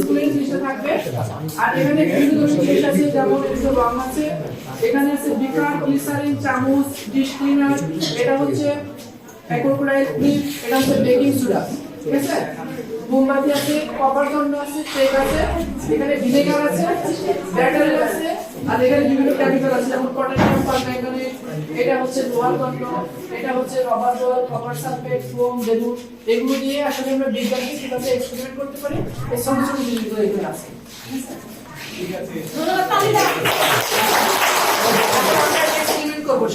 স্কুলের জিনিসটা থাকবে। আর এখানে বিভিন্ন ধরনের জিনিস আছে, যেমন এগুলো রং আছে, এখানে আছে বিকার, গ্লিসারিন, চামচ, ডিশ ক্লিনার, এটা হচ্ছে অ্যাক্রিলাইট ক্লিপ, এটা হচ্ছে বেকিং সোডা, ঠিক আছে? মোমবাতি আছে, কপার দণ্ড আছে, কেক আছে, এখানে ভিনেগার আছে, ব্যাটারি আছে, আর এখানে বিভিন্ন কেমিক্যাল আছে, যেমন পটাশিয়াম পারম্যাঙ্গানেট, এটা হচ্ছে লোহার দণ্ড, এটা হচ্ছে রবার জল, কপার সালফেট, ফোম, বেলুন, এগুলো দিয়ে আসলে আমরা বিজ্ঞানকে কিভাবে এক্সপেরিমেন্ট করতে পারি এই সমস্ত জিনিসগুলো এখানে আছে। ঠিক আছে, ধন্যবাদ। তালিকা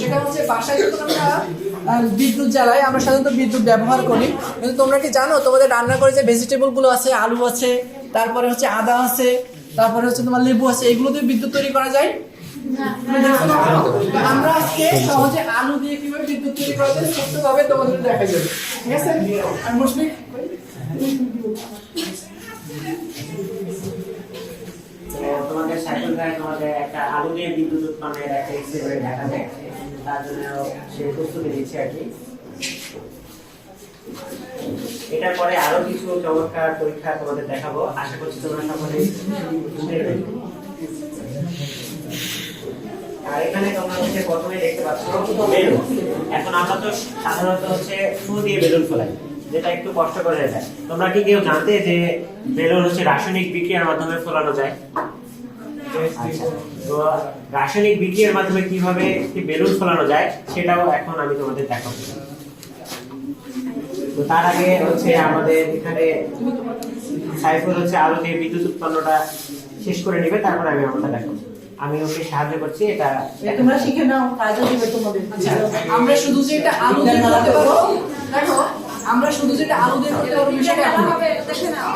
সেটা হচ্ছে বাসায় যখন আমরা বিদ্যুৎ জ্বালাই, আমরা সাধারণত বিদ্যুৎ ব্যবহার করি, কিন্তু তোমরা কি জানো তোমাদের রান্না করে যে ভেজিটেবল গুলো আছে, আলু আছে, তারপরে হচ্ছে আদা আছে, তারপরে হচ্ছে তোমার লেবু আছে, এগুলো দিয়ে বিদ্যুৎ তৈরি করা যায়? আমরা আজকে সহজে আলু দিয়ে কিভাবে বিদ্যুৎ তৈরি করা যায় ছোট্টভাবে তোমাদের দেখা যাবে, ঠিক আছে? আর মুশফিক তোমাদের সাইকেল গায়ে তোমাদের একটা আলু দিয়ে বিদ্যুৎ উৎপাদনের একটা এক্সপেরিমেন্ট দেখাবে, তার জন্য সে প্রস্তুতি দিচ্ছে আর কি। এটার পরে আরো কিছু চমৎকার পরীক্ষা তোমাদের দেখাবো, আশা করছি তোমরা সকলে বুঝতে পেরেছো। আর এখানে তোমরা হচ্ছে প্রথমে দেখতে পাচ্ছ বেলুন। এখন আমরা তো সাধারণত হচ্ছে ফুল দিয়ে বেলুন ফোলাই, যেটা একটু কষ্ট করে যায়। তোমরা কি কেউ জানতে যে বেলুন হচ্ছে রাসায়নিক বিক্রিয়ার মাধ্যমে ফোলানো যায়? আচ্ছা, তো রাসায়নিক বিক্রিয়ার মাধ্যমে কিভাবে বেলুন ফোলানো যায় সেটাও এখন আমি তোমাদের দেখাবো। তো তার আগে হচ্ছে আমাদের এখানে সাইফুল হচ্ছে আলু দিয়ে বিদ্যুৎ উৎপন্নটা শেষ করে নেবে, তারপর আমি আমাকে দেখাবো। আমি ওকে সাহায্য করছি, এটা তোমরা শিখে নাও, কাজে দিবে তোমাদের। আচ্ছা, আমরা শুধু যে এটা আলু দিয়ে করতে পারবো, দেখো আমরা শুধু যেটা আলু দিয়ে করতে পারবো সেটা হবে, দেখে নাও।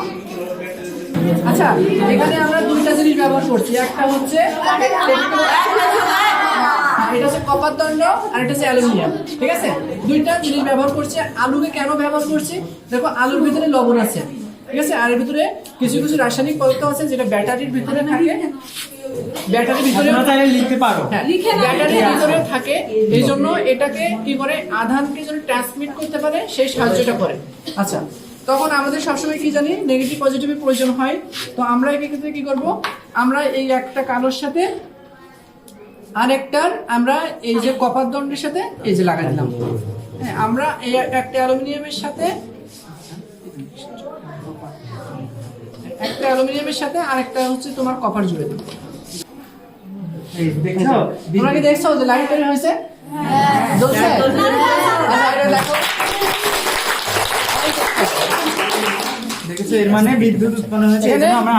আচ্ছা, এখানে আমরা দুইটা জিনিস ব্যবহার করছি, একটা হচ্ছে এটা হচ্ছে কপার দণ্ড আর এটা হচ্ছে অ্যালুমিনিয়াম, ঠিক আছে? দুইটা জিনিস ব্যবহার করছি। আলুকে কেন ব্যবহার করছি? দেখো আলুর ভিতরে লবণ আছে, ঠিক আছে, আর এর ভিতরে কিছু কিছু রাসায়নিক পদার্থ আছে যেটা ব্যাটারির ভিতরে থাকে, ব্যাটারির ভিতরে লিখতে পারো, ব্যাটারির ভিতরে থাকে, এই জন্য এটাকে কি করে আধানকে যেন ট্রান্সমিট করতে পারে সেই সাহায্যটা করে। আচ্ছা, তখন আমাদের সবসময় কি জানি নেগেটিভ পজিটিভের প্রয়োজন হয়, তো আমরা এক্ষেত্রে কি করব, আমরা এই একটা কালোর সাথে আর একটার আমরা এই যে কপার দণ্ডের সাথে এই যে লাগাই দিলাম। হ্যাঁ, আমরা এই একটা অ্যালুমিনিয়ামের সাথে আরেকটা হচ্ছে তোমার কপার জুড়ে দেবো। তোমরা কি দেখছো যে লাইট তৈরি হয়েছে? জ্বলছে? দেখেছো, এর মানে বিদ্যুৎ উৎপন্ন হয়েছে,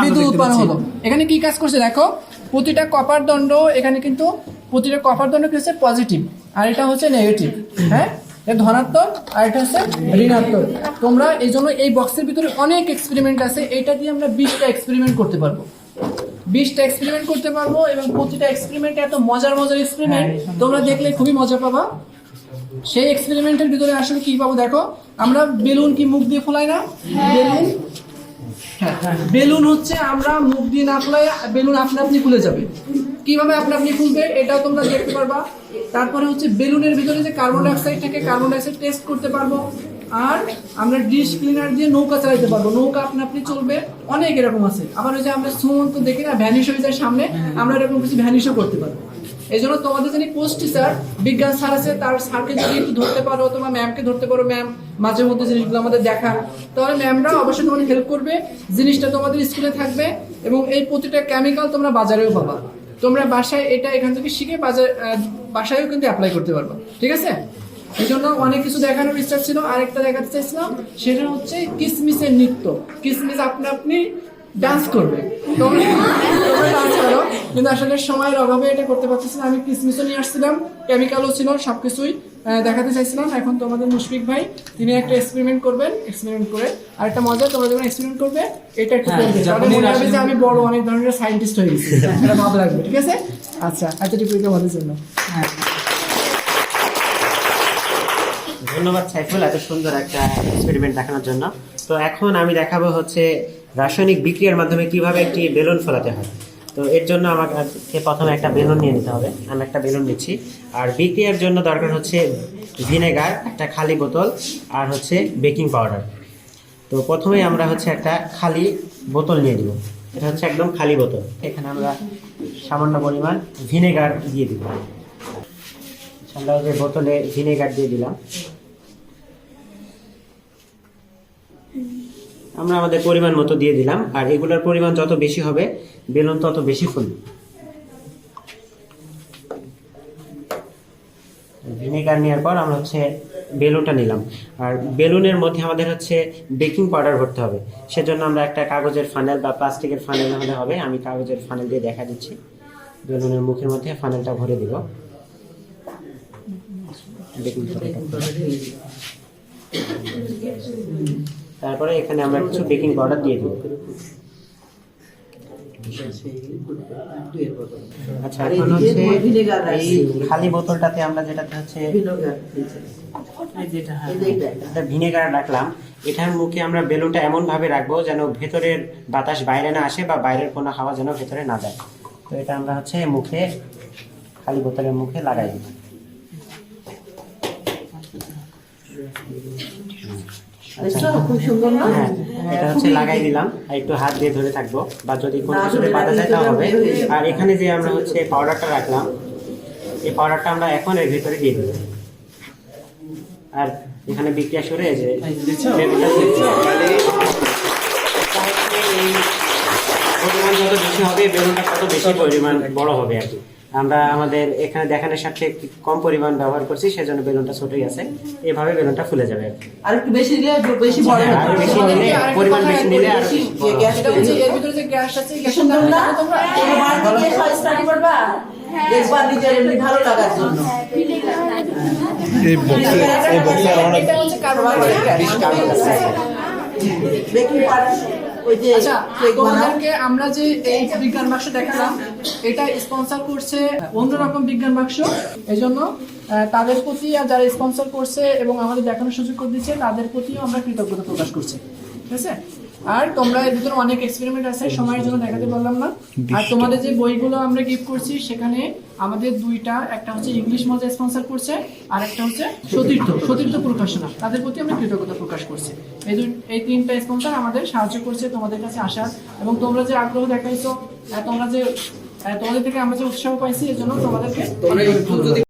বিদ্যুৎ উৎপন্ন হলো। এখানে কি কাজ করছে দেখো, প্রতিটা কপার দণ্ড এখানে কিন্তু প্রতিটা কপার দণ্ড কি হচ্ছে পজিটিভ, আর এটা হচ্ছে নেগেটিভ। হ্যাঁ, এটা ধনাত্মক আর এটা হচ্ছে ঋণাত্মক। তোমরা এই জন্য এই বক্সের ভিতরে অনেক এক্সপেরিমেন্ট আছে, এটা দিয়ে আমরা 20টা এক্সপেরিমেন্ট করতে পারবো, 20টা এক্সপেরিমেন্ট করতে পারবো, এবং প্রতিটা এক্সপেরিমেন্ট এত মজার এক্সপেরিমেন্ট, তোমরা দেখলে খুবই মজা পাবা। সেই এক্সপেরিমেন্টের ভিতরে আসলে কি পাবো দেখো, আমরা বেলুন কি মুখ দিয়ে ফোলাই না? বেলুন হচ্ছে আমরা মুখ দিয়ে না ফোলাই, বেলুন আপনা আপনি খুলে যাবে। কিভাবে আপনা আপনি খুলবে এটাও তোমরা দেখতে পারবা। তারপরে হচ্ছে বেলুনের ভিতরে যে কার্বন ডাইঅক্সাইড থাকে, কার্বন ডাইঅক্সাইড টেস্ট করতে পারবো। আর আমরা ডিশ ক্লিনার দিয়ে নৌকা চালাইতে পারবো, নৌকা আপনা আপনি চলবে, অনেক এরকম আছে। আবার ওই যে আমরা সুমন্ত দেখি না ভ্যানিশ হয়ে যায় সামনে, আমরা এরকম কিছু ভ্যানিশও করতে পারবো। এই জন্য তোমাদের যিনি পোস্ট টিচার বিজ্ঞান স্যার আছে, তার স্যারকে যদি একটু ধরতে পারো, তোমার ম্যামকে ধরতে পারো, ম্যাম মাঝে মধ্যে জিনিসগুলো আমাদের দেখান, তাহলে ম্যামরা অবশ্যই তোমাদের হেল্প করবে, জিনিসটা তোমাদের স্কুলে থাকবে, এবং এই প্রতিটা কেমিক্যাল তোমরা বাজারেও পাবা। তোমরা বাসায় এটা এখান থেকে শিখে বাসায়ও কিন্তু অ্যাপ্লাই করতে পারবা, ঠিক আছে? এই জন্য অনেক কিছু দেখানোর ইচ্ছা ছিল। আরেকটা দেখাতে চাইছিলাম, সেটা হচ্ছে কিসমিসের নৃত্য। কিসমিস আপনি ডান্স করবে, তোমরা ডান্স করো, কিন্তু আসলে সময়ের অভাবে এটা করতে পারতেছি না। আমি কিসমিসও নিয়ে আসছিলাম, কেমিক্যালও ছিল, সবকিছুই দেখাতে চাইছিলাম। এখন তোমাদের মুশফিক ভাই তিনি একটা এক্সপেরিমেন্ট করবেন, এক্সপেরিমেন্ট করে আরেকটা মজা, তোমরা যখন এক্সপেরিমেন্ট করবে এটা একটু করবে, তাহলে মনে হবে যে আমি বড় অনেক ধরনের সায়েন্টিস্ট হয়ে গেছি, এটা ভাব লাগবে, ঠিক আছে? আচ্ছা, এতটুকু বলার জন্য ধন্যবাদ সাইফুল এত সুন্দর একটা এক্সপেরিমেন্ট দেখানোর জন্য। তো এখন আমি দেখাবো হচ্ছে রাসায়নিক বিক্রিয়ার মাধ্যমে কিভাবে একটি বেলুন ফোলাতে হয়। তো এর জন্য আমাকে প্রথমে একটা বেলুন নিয়ে নিতে হবে, আমি একটা বেলুন নিচ্ছি। আর বিক্রিয়ার জন্য দরকার হচ্ছে ভিনেগার, একটা খালি বোতল, আর হচ্ছে বেকিং পাউডার। তো প্রথমেই আমরা হচ্ছে একটা খালি বোতল নিয়ে দিব। এটা হচ্ছে একদম খালি বোতল। এখানে আমরা সামান্য পরিমাণ ভিনেগার দিয়ে দিব। আমরা যে বোতলে ভিনেগার দিয়ে দিলাম। আমরা আমাদের পরিমাণ মতো দিয়ে দিলাম, আর এগুলোর পরিমাণ যত বেশি হবে বেলুন তত বেশি ফুলবে। ভিনেগার নেওয়ার পর আমরা হচ্ছে বেলুনটা নিলাম, আর বেলুনের মধ্যে আমাদের হচ্ছে বেকিং পাউডার ভরতে হবে। সেজন্য আমরা একটা কাগজের ফানেল বা প্লাস্টিকের ফানেল হলে হবে। আমি কাগজের ফানেল দিয়ে দেখা দিচ্ছি। বেলুনের মুখের মধ্যে ফানেলটা ভরে দিব। বেকিং তারপরে এখানে আমরা কিছু বেকিং পাউডার দিয়ে দেব। আচ্ছা, এখন হচ্ছে এই খালি বোতলটাতে আমরা যেটাতে হচ্ছে ভিনেগার রাখলাম, এটার মুখে আমরা বেলুনটা এমন ভাবে রাখবো যেন ভেতরের বাতাস বাইরে না আসে বা বাইরের কোনো হাওয়া যেন ভেতরে না যায়। তো এটা আমরা হচ্ছে মুখে, খালি বোতলের মুখে লাগাই দিব। খুব সুন্দর না? হ্যাঁ, এটা হচ্ছে লাগাই দিলাম, আর একটু হাত দিয়ে ধরে থাকবো, বা যদি কোনো কিছুতে বাধা যায় তাও হবে। আর এখানে যে আমরা হচ্ছে পাউডারটা রাখলাম, এই পাউডারটা আমরা এখন এর ভিতরে দিয়ে দেবো। আর এখানে বিক্রিয়া শুরু হয়েছে, বেলুনটা দিচ্ছি। এই পরিমাণ যত বেশি হবে বেলুনটা তত বেশি পরিমাণ বড় হবে আর কি। আমরা আমাদের এখানে দেখানোর সাথে কম পরিমাণ ব্যবহার করছি, সেজন্য বেলুনটা ছোটই আছে। এভাবে বেলুনটা ফুলে যাবে আর কি। আর একটু বেশি দিলে বেশি বড় হ্যাঁ, আরো বেশি নিলে, পরিমাণ বেশি নিলে আর যে গ্যাস এটা হচ্ছে এর ভিতরে যে গ্যাস আছে, কি সুন্দর না? এবার দিয়ে স্টাডি করবা, দেখবা নিজের এমনি ভালো লাগার জন্য। এটা হচ্ছে কার্বন ডাইঅক্সাইড। বেকিং পাউডার ওই যে আচ্ছা, কেক বানাও, তোমাদেরকে আমরা যে এই বিজ্ঞান বাক্স দেখালাম, এটা স্পন্সর করছে অন্যরকম বিজ্ঞান বাক্স। এই জন্য তাদের প্রতি, আর যারা স্পন্সর করছে এবং আমাদের দেখানোর সুযোগ করে দিচ্ছে, তাদের প্রতিও আমরা কৃতজ্ঞতা প্রকাশ করছি। ঠিক আছে? আর তোমরা এর ভিতরে অনেক এক্সপেরিমেন্ট আছে, সময়ের জন্য দেখাতে পারলাম না। আর তোমাদের যে বইগুলো আমরা গিফট করছি, সেখানে আমাদের দুইটা, একটা হচ্ছে ইংলিশ মজা স্পন্সর করছে, আর একটা হচ্ছে সতীর্থ প্রকাশনা, তাদের প্রতি আমরা কৃতজ্ঞতা প্রকাশ করছি। এই তিনটা স্পন্সর আমাদের সাহায্য করছে তোমাদের কাছে আসার, এবং তোমরা যে আগ্রহ দেখাইছো, তোমাদের থেকে আমরা যে উৎসাহ পাইছি, এর জন্য তোমাদেরকে অনেক ধন্যবাদ।